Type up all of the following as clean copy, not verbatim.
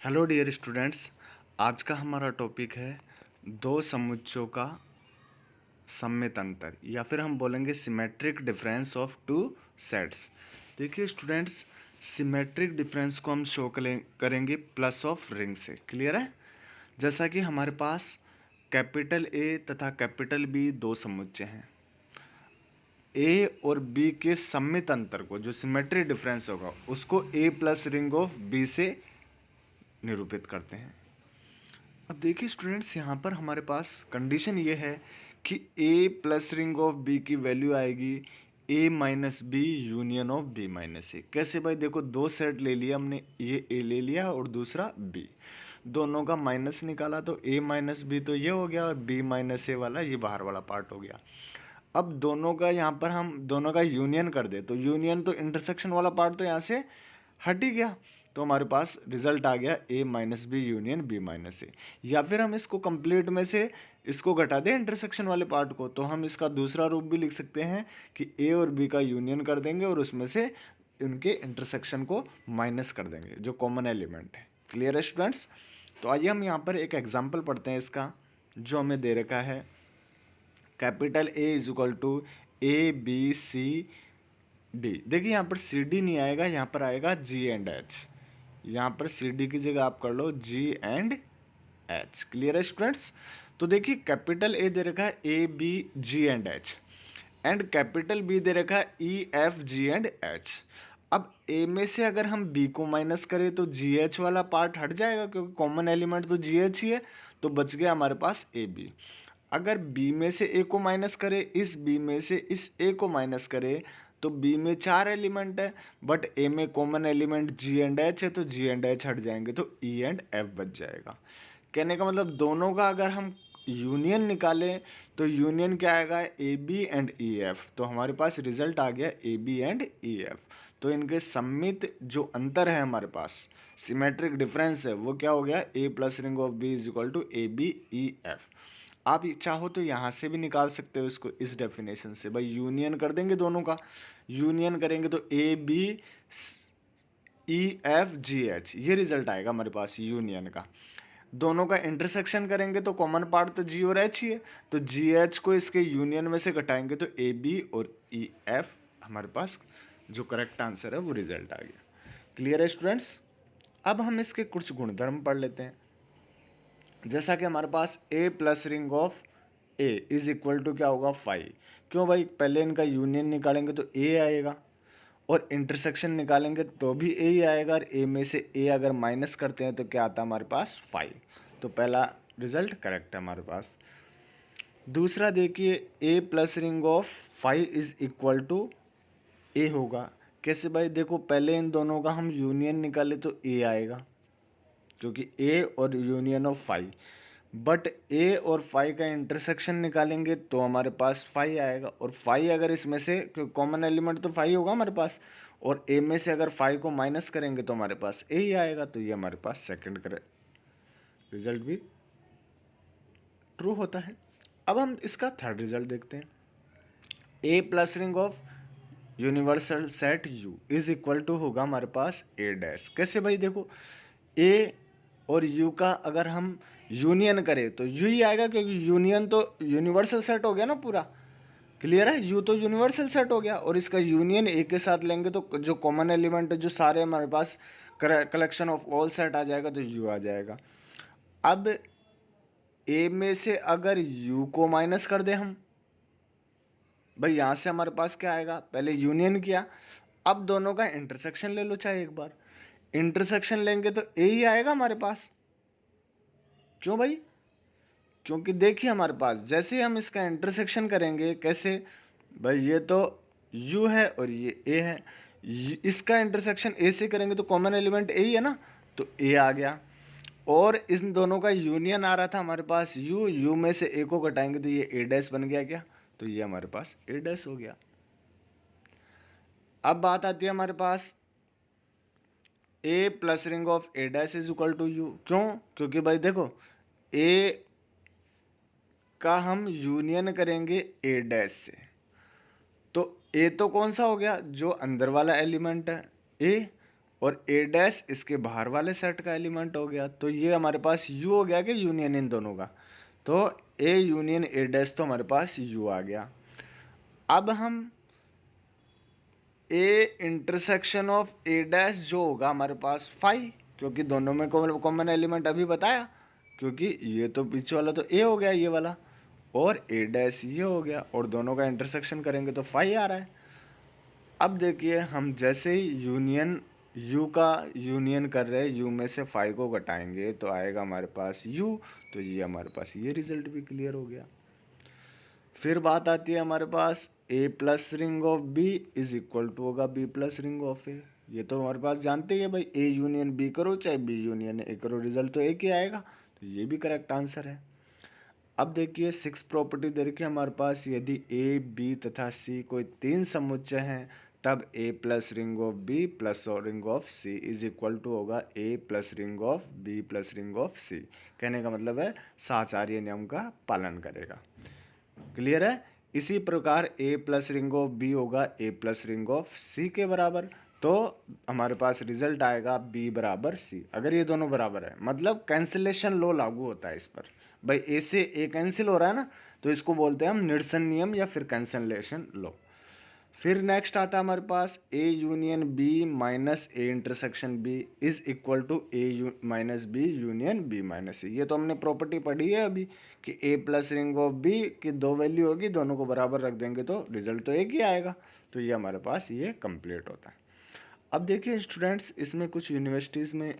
Hello dear students. आज का हमारा टॉपिक है दो समुच्चयों का सममित अंतर, या फिर हम बोलेंगे symmetric difference of two sets. देखिए स्टूडेंट्स, सिमेट्रिक डिफरेंस को हम शो करेंगे प्लस ऑफ रिंग से। क्लियर है? जैसा कि हमारे पास कैपिटल ए तथा कैपिटल बी दो समुच्चय हैं। ए और बी के सममित अंतर को, जो सिमेट्रिक डिफरेंस होगा, उसको ए प्लस रिंग ऑफ बी से निरूपित करते हैं। अब देखिए स्टूडेंट्स, यहाँ पर हमारे पास कंडीशन ये है कि a plus ring of b की वैल्यू आएगी a minus B union of b minus A. कैसे भाई? देखो, दो सेट ले लिया हमने, ये a ले लिया और दूसरा b, दोनों का माइनस निकाला तो a माइनस बी तो ये हो गया और b माइनस ए वाला ये बाहर वाला पार्ट हो गया। अब दोनों का यहाँ पर हम दोनों का यूनियन कर दे तो यूनियन तो इंटरसेक्शन वाला पार्ट तो यहाँ से हट ही गया, तो हमारे पास रिजल्ट आ गया a minus B union b minus A. या फिर हम इसको कंप्लीट में से इसको घटा दें इंटरसेक्शन वाले पार्ट को, तो हम इसका दूसरा रूप भी लिख सकते हैं कि a और b का यूनियन कर देंगे और उसमें से उनके इंटरसेक्शन को माइनस कर देंगे, जो कॉमन एलिमेंट है। क्लियर है स्टूडेंट्स? तो आइए हम यहाँ पर एक एग्जाम्पल पढ़ते हैं इसका, जो हमें दे रखा है। Capital A is equal to A B C D. देखिए यहाँ पर सी डी नहीं आएगा, यहाँ पर आएगा जी एंड एच। यहाँ पर सी डी की जगह आप कर लो जी एंड एच। क्लियर है स्टूडेंट्स? तो देखिए कैपिटल ए दे रखा है A B G and H, and capital B दे रखा है E F G and H. अब ए में से अगर हम बी को माइनस करें तो जी एच वाला पार्ट हट जाएगा, क्योंकि कॉमन एलिमेंट तो जी एच ही है, तो बच गया हमारे पास ए बी। अगर बी में से ए को माइनस करें, इस बी में से इस ए को माइनस करें, तो बी में 4 एलिमेंट है, बट ए में common element G and H है, तो जी एंड एच हट जाएंगे तो ई एंड एफ बच जाएगा। कहने का मतलब दोनों का अगर हम यूनियन निकालें तो यूनियन क्या आएगा? A B and E F. तो हमारे पास रिजल्ट आ गया A B and E F. तो इनके सम्मित जो अंतर है हमारे पास, सिमेट्रिक डिफरेंस है, वो क्या हो गया? A plus ring of B is equal to A B E F. आप चाहो तो यहाँ से भी निकाल सकते हो इसको, इस डेफिनेशन से। भाई यूनियन कर देंगे दोनों का, यूनियन करेंगे तो A B E F G H, ये रिजल्ट आएगा हमारे पास यूनियन का। दोनों का इंटरसेक्शन करेंगे तो कॉमन पार्ट तो जी और एच ही है, तो जी एच को इसके यूनियन में से घटाएंगे तो ए बी और ई एफ हमारे पास जो करेक्ट आंसर है वो रिजल्ट आ गया। क्लियर है स्टूडेंट्स? अब हम इसके कुछ गुणधर्म पढ़ लेते हैं। जैसा कि हमारे पास a plus ring of a is equal to क्या होगा? 5। क्यों भाई? पहले इनका यूनियन निकालेंगे तो a आएगा, और इंटरसेक्शन निकालेंगे तो भी a ही आएगा, और a में से a अगर माइनस करते हैं तो क्या आता है हमारे पास? 5। तो पहला रिजल्ट करेक्ट है हमारे पास। दूसरा देखिए, a plus ring of 5 is equal to a होगा। कैसे भाई? देखो, पहले इन दोनों का हम यूनियन निकाले तो a आएगा, क्योंकि ए और यूनियन ऑफ 5, बट ए और 5 का इंटरसेक्शन निकालेंगे तो हमारे पास 5 आएगा, और 5 अगर इसमें से, क्योंकि कॉमन एलिमेंट तो 5 होगा हमारे पास, और ए में से अगर 5 को माइनस करेंगे तो हमारे पास ए ही आएगा, तो ये हमारे पास सेकंड का रिजल्ट भी ट्रू होता है। अब हम इसका थर्ड रिजल्ट देखते हैं। A plus ring of universal set U is equal to होगा हमारे पास ए डैश। कैसे भाई? देखो, ए और यू का अगर हम यूनियन करें तो यू ही आएगा, क्योंकि यूनियन तो यूनिवर्सल सेट हो गया ना पूरा। क्लियर है? यू तो यूनिवर्सल सेट हो गया, और इसका यूनियन ए के साथ लेंगे तो जो कॉमन एलिमेंट है, जो सारे हमारे पास कलेक्शन ऑफ ऑल सेट आ जाएगा, तो यू आ जाएगा। अब ए में से अगर यू को माइनस कर दे हम, भाई यहाँ से हमारे पास क्या आएगा? पहले यूनियन किया, अब दोनों का इंटरसेक्शन ले लो चाहे एक बार। इंटरसेक्शन लेंगे तो ए ही आएगा हमारे पास। क्यों भाई? क्योंकि देखिए हमारे पास जैसे हम इसका इंटरसेक्शन करेंगे, कैसे भाई? ये तो u है और ये a है, इसका इंटरसेक्शन a से करेंगे तो कॉमन एलिमेंट a ही है ना, तो a आ गया। और इन दोनों का यूनियन आ रहा था हमारे पास u में से a को घटाएंगे तो ये a डैश बन गया क्या? तो ये हमारे पास a डैश हो गया। अब बात आती है हमारे पास a plus ring of a dash is equal to U. क्यों? क्योंकि भाई देखो, a का हम यूनियन करेंगे ए डैश से, तो ए तो कौन सा हो गया? जो अंदर वाला एलिमेंट है ए, और ए डैश इसके बाहर वाले सेट का एलिमेंट हो गया। तो ये हमारे पास यू हो गया कि यूनियन इन दोनों का। तो ए यूनियन ए डैश तो हमारे पास यू आ गया। अब हम ए इंटरसेक्शन ऑफ ए डैश जो होगा हमारे पास फाई, क्योंकि दोनों में कॉमन एलिमेंट अभी बताया, क्योंकि ये तो पीछे वाला तो ए हो गया ये वाला, और ए डैश ये हो गया, और दोनों का इंटरसेक्शन करेंगे तो फाई आ रहा है। अब देखिए हम जैसे ही यूनियन यू का यूनियन कर रहे हैं, यू में से फाई को घटाएंगे तो आएगा हमारे पास यू। तो ये हमारे पास ये रिजल्ट भी क्लियर हो गया। फिर बात आती है हमारे पास A plus ring of B is equal to होगा B plus ring of A. ये तो हमारे पास जानते ही है भाई, ए यूनियन बी करो चाहे बी यूनियन ए करो, रिजल्ट तो एक ही आएगा। तो ये भी करेक्ट आंसर है। अब देखिए सिक्स प्रॉपर्टी दे रखी है हमारे पास, यदि ए बी तथा सी कोई तीन समुच्चय हैं तब A plus ring of B plus और ring of C is equal to होगा A plus ring of B plus ring of C. कहने का मतलब है साचार्य नियम का पालन करेगा। क्लियर है। इसी प्रकार ए प्लस रिंग ऑफ बी होगा ए प्लस रिंग ऑफ सी के बराबर। तो हमारे पास रिजल्ट आएगा बी बराबर सी। अगर ये दोनों बराबर है मतलब कैंसिलेशन लॉ लागू होता है इस पर। भाई ए से ए कैंसिल हो रहा है ना, तो इसको बोलते हैं हम निरसन नियम या फिर कैंसिलेशन लॉ। फिर नेक्स्ट आता है हमारे पास A union B minus A intersection B is equal to A minus B union B minus C. ये तो हमने प्रॉपर्टी पढ़ी है अभी कि A plus ring of B की दो वैल्यू होगी, दोनों को बराबर रख देंगे तो रिजल्ट तो एक ही आएगा। तो ये हमारे पास ये कंप्लीट होता है। अब देखिए स्टूडेंट्स, इसमें कुछ यूनिवर्सिटीज़ में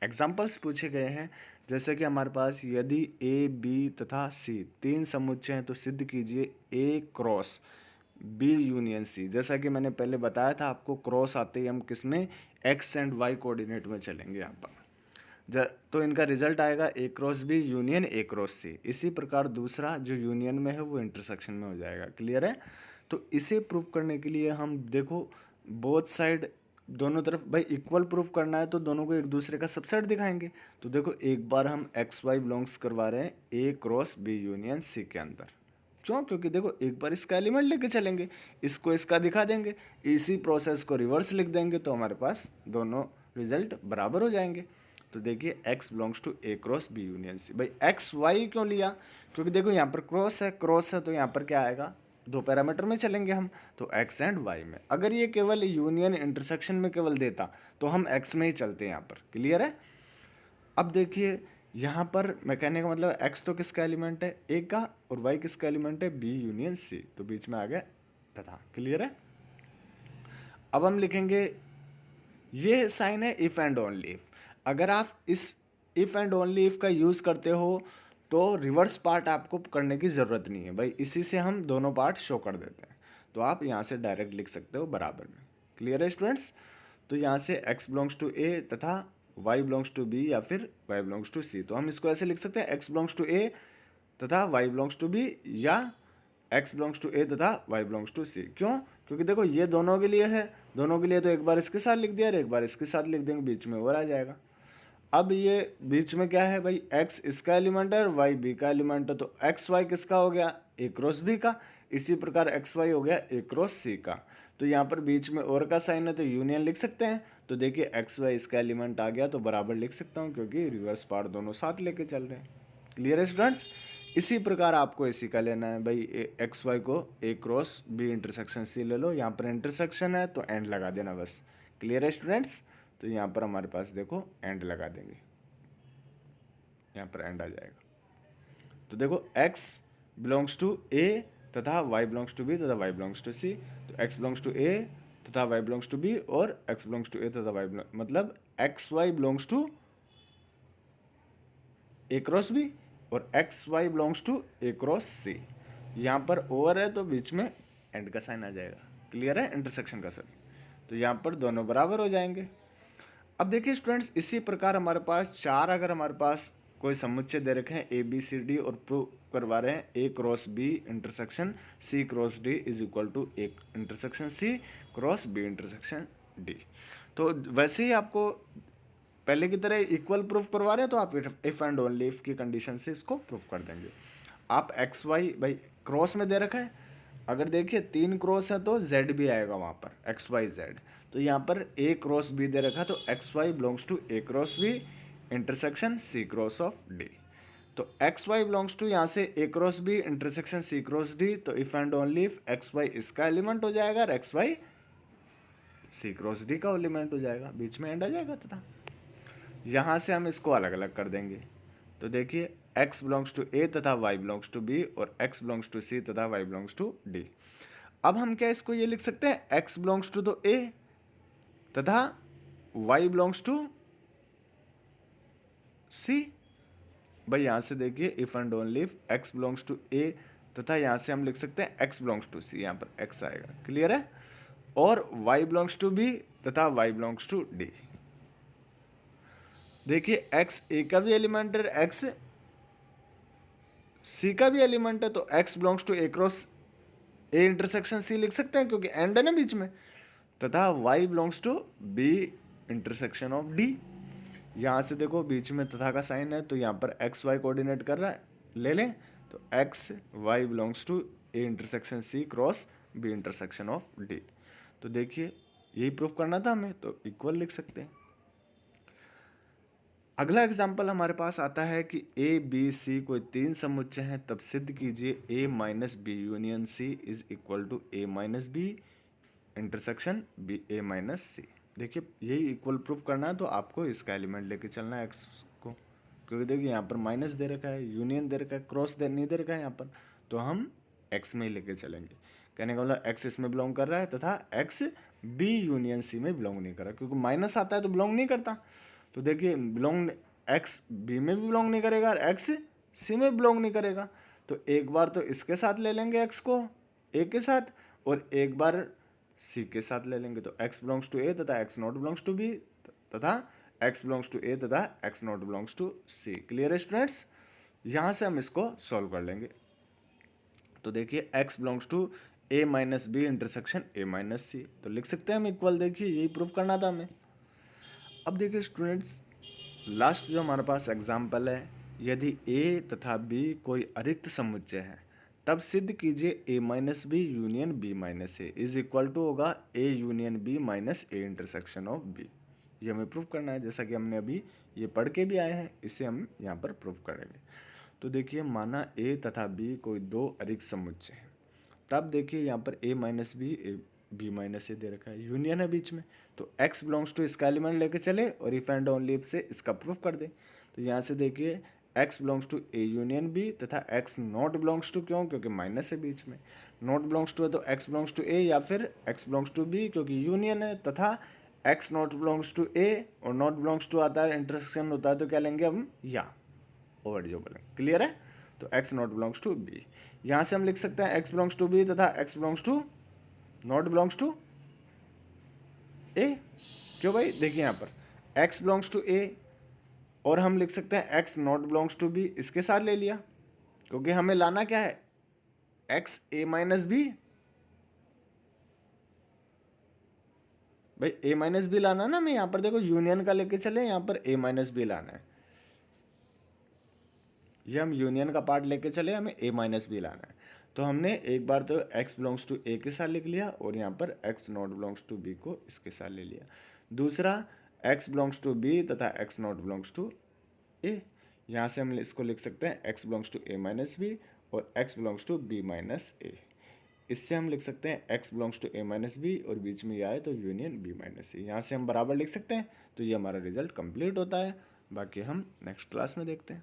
एग्जाम्पल्स पूछे गए हैं, जैसे कि हमारे पास यदि ए बी तथा सी तीन समुच्चय हैं तो सिद्ध कीजिए ए क्रॉस बी यूनियन सी। जैसा कि मैंने पहले बताया था आपको, क्रॉस आते ही हम किस में एक्स एंड वाई कोऑर्डिनेट में चलेंगे यहाँ पर। तो इनका रिजल्ट आएगा A cross B union A cross C. इसी प्रकार दूसरा जो यूनियन में है वो इंटरसेक्शन में हो जाएगा। क्लियर है। तो इसे प्रूव करने के लिए हम देखो बोथ साइड दोनों तरफ भाई इक्वल प्रूफ करना है तो दोनों को एक दूसरे का सबसेट दिखाएंगे। तो देखो एक बार हम एक्स वाई बिलोंग्स करवा रहे हैं ए क्रॉस बी यूनियन सी के अंदर। क्यों? क्योंकि देखो एक बार इसका एलिमेंट लेके चलेंगे, इसको इसका दिखा देंगे, इसी प्रोसेस को रिवर्स लिख देंगे तो हमारे पास दोनों रिजल्ट बराबर हो जाएंगे। तो देखिए X belongs to A cross B union C. भाई एक्स वाई क्यों लिया? क्योंकि देखो यहाँ पर क्रॉस है तो यहाँ पर क्या आएगा, दो पैरामीटर में चलेंगे हम, तो एक्स एंड वाई में। अगर ये केवल यूनियन इंटरसेक्शन में केवल देता तो हम एक्स में ही चलते हैं यहाँ पर। क्लियर है। अब देखिए यहाँ पर मैं कहने का मतलब एक्स तो किसका एलिमेंट है, ए का, और वाई किसका एलिमेंट है, बी यूनियन सी। तो बीच में आ गया तथा। क्लियर है। अब हम लिखेंगे ये साइन है इफ एंड ओनली इफ। अगर आप इस इफ एंड ओनली इफ का यूज़ करते हो तो रिवर्स पार्ट आपको करने की ज़रूरत नहीं है भाई, इसी से हम दोनों पार्ट शो कर देते हैं। तो आप यहाँ से डायरेक्ट लिख सकते हो बराबर में। क्लियर है स्टूडेंट्स। तो यहाँ से x बिलोंग्स टू ए तथा y बिलोंग्स टू बी या फिर y बिलोंग्स टू सी। तो हम इसको ऐसे लिख सकते हैं x बिलोंग्स टू ए तथा y बिलोंग्स टू बी, या x बिलोंग्स टू ए तथा y बिलोंग्स टू सी। क्यों? क्योंकि देखो ये दोनों के लिए है, दोनों के लिए तो एक बार इसके साथ लिख दिया और एक बार इसके साथ लिख देंगे, बीच में और आ जाएगा। अब ये बीच में क्या है भाई, x इसका एलिमेंट है और y b का एलिमेंट है, तो एक्स वाई किसका हो गया, a क्रॉस b का। इसी प्रकार एक्स वाई हो गया a क्रॉस c का। तो यहाँ पर बीच में और का साइन है तो यूनियन लिख सकते हैं। तो देखिए एक्स वाई इसका एलिमेंट आ गया तो बराबर लिख सकता हूँ, क्योंकि रिवर्स पार्ट दोनों साथ लेके चल रहे हैं। क्लियर है स्टूडेंट्स। इसी प्रकार आपको इसी का लेना है भाई, एक्स वाई को a cross b intersection c ले लो। यहाँ पर इंटरसेक्शन है तो एंड लगा देना बस। क्लियर है स्टूडेंट्स। तो यहाँ पर हमारे पास देखो एंड लगा देंगे, यहाँ पर एंड आ जाएगा। तो देखो x बिलोंग्स टू a तथा y बिलोंग्स टू b तथा y बिलोंग्स टू c। तो x बिलोंग्स टू a तथा y बिलोंग्स टू b और x बिलोंग्स टू a तथा y मतलब X Y belongs to a cross b और X Y belongs to a cross c। यहाँ पर over है तो बीच में एंड का साइन आ जाएगा। क्लियर है, इंटरसेक्शन का साइन। तो यहाँ पर दोनों बराबर हो जाएंगे। अब देखिए स्टूडेंट्स, इसी प्रकार हमारे पास चार अगर हमारे पास कोई समुच्चय दे रखे हैं ए बी सी डी और प्रूव करवा रहे हैं A cross B intersection C cross D is equal to A intersection C cross B intersection D. तो वैसे ही आपको पहले की तरह इक्वल प्रूफ करवा रहे हैं तो आप इफ एंड ओनली इफ की कंडीशन से इसको प्रूफ कर देंगे। आप एक्स वाई भाई क्रॉस में दे रखा है, अगर देखिए 3 क्रॉस है तो जेड भी आएगा वहाँ पर, एक्स वाई जेड। तो यहाँ पर ए क्रॉस बी दे रखा, तो x Y belongs to A cross B intersection C cross of D. तो एक्स वाई बिलोंग्स टू यहाँ से A cross B intersection C cross D. तो if and only if X Y इसका element हो जाएगा और X Y C cross D का element हो जाएगा, बीच में एंड आ जाएगा। तथा यहाँ से हम इसको अलग अलग कर देंगे। तो देखिए x बिलोंग्स टू a तथा y बिलोंग्स टू b और x बिलोंग्स टू c तथा y बिलोंग्स टू d। अब हम क्या इसको ये लिख सकते हैं, x बिलोंग्स टू तो a तथा y बिलोंग्स टू c। भाई यहाँ से देखिए if and only if x belongs to a तथा यहाँ से हम लिख सकते हैं x बिलोंग्स टू c, यहाँ पर x आएगा, क्लियर है। और y बिलोंग्स टू b तथा y बिलोंग्स टू d। देखिए x a का भी एलिमेंट है, x c का भी एलिमेंट है, तो x belongs to a cross A intersection C लिख सकते हैं क्योंकि एंड है ना बीच में। तथा y belongs to b intersection of d। यहाँ से देखो बीच में तथा का साइन है, तो यहाँ पर एक्स वाई कोऑर्डिनेट कर रहा है, ले लें। तो x Y belongs to A intersection C cross B intersection of D. तो देखिए यही प्रूफ करना था हमें, तो इक्वल लिख सकते हैं। अगला एग्जाम्पल हमारे पास आता है कि ए बी सी कोई 3 समुच्चय हैं, तब सिद्ध कीजिए A minus B union C is equal to A minus B intersection B A minus C. देखिए यही इक्वल प्रूफ करना है, तो आपको इसका एलिमेंट लेके चलना है एक्स को, क्योंकि देखिए यहाँ पर माइनस दे रखा है, यूनियन दे रखा है, क्रॉस नहीं दे रखा है यहाँ पर, तो हम एक्स में ही लेके चलेंगे। कहने का मतलब एक्स इसमें बिलोंग कर रहा है तथा एक्स बी यूनियन सी में बिलोंग नहीं कर रहा, क्योंकि माइनस आता है तो बिलोंग नहीं करता। तो देखिए बिलोंग एक्स बी में भी बिलोंग नहीं करेगा और एक्स सी में बिलोंग नहीं करेगा। तो एक बार तो इसके साथ ले लेंगे एक्स को ए के साथ, और एक बार सी के साथ ले लेंगे। तो एक्स बिलोंग्स टू ए तथा X not belongs to B तथा एक्स बिलोंग्स टू ए तथा X not belongs to C. Clear है स्टूडेंट्स। यहाँ से हम इसको सॉल्व कर लेंगे। तो देखिए X belongs to A minus B intersection A minus C, तो लिख सकते हैं हम इक्वल। देखिए यही प्रूफ करना था हमें। अब देखिए स्टूडेंट्स लास्ट जो हमारे पास एग्जाम्पल है, यदि ए तथा बी कोई अरिक्त समुच्चय है तब सिद्ध कीजिए A minus B union B minus A is equal to होगा A union B minus A intersection of B. ये हमें प्रूफ करना है, जैसा कि हमने अभी ये पढ़ के भी आए हैं, इसे हम यहाँ पर प्रूफ करेंगे। तो देखिए माना ए तथा बी कोई 2 अरिक्त समुच्चय है, तब देखिए यहाँ पर ए माइनस बी बी माइनस ए दे रखा है, यूनियन है बीच में, तो x बिलोंग्स टू इसका एलिमेंट लेके चले और इफ एंड ओनली इफ से इसका प्रूफ कर दे। तो यहाँ से देखिए x belongs to A union B तथा x नॉट बिलोंग्स टू, क्यों, क्योंकि माइनस है बीच में, नॉट बिलोंग्स टू है तो x बिलोंग्स टू ए या फिर x बिलोंग्स टू बी क्योंकि यूनियन है, तथा x नॉट बिलोंग्स टू ए और नॉट बिलोंग्स टू आता है इंटरसेक्शन होता है, तो क्या लेंगे हम या ओवर जो बोलेंगे। क्लियर है। तो x not belongs to B, यहाँ से हम लिख सकते हैं x बिलोंग्स टू बी तथा x belongs to not belongs to A. क्यों भाई, देखिए यहाँ पर x बिलोंग्स टू ए और हम लिख सकते हैं x not belongs to B, इसके साथ ले लिया क्योंकि हमें लाना क्या है, x a माइनस बी। भाई a माइनस बी लाना ना, मैं यहाँ पर देखो यूनियन का लेके चले, यहाँ पर a माइनस बी लाना है, ये हम यूनियन का पार्ट लेके चले, हमें a माइनस बी लाना है। तो हमने एक बार तो x बिलोंग्स टू ए के साथ लिख लिया और यहाँ पर x not belongs to B को इसके साथ ले लिया। दूसरा x बिलोंग्स टू बी तथा x not belongs to A, यहाँ से हम इसको लिख सकते हैं x belongs to A minus B और x belongs to B minus A. इससे हम लिख सकते हैं x belongs to A minus B और बीच में ये आए तो यूनियन बी माइनस ए, यहाँ से हम बराबर लिख सकते हैं। तो ये हमारा रिजल्ट कंप्लीट होता है। बाकी हम नेक्स्ट क्लास में देखते हैं।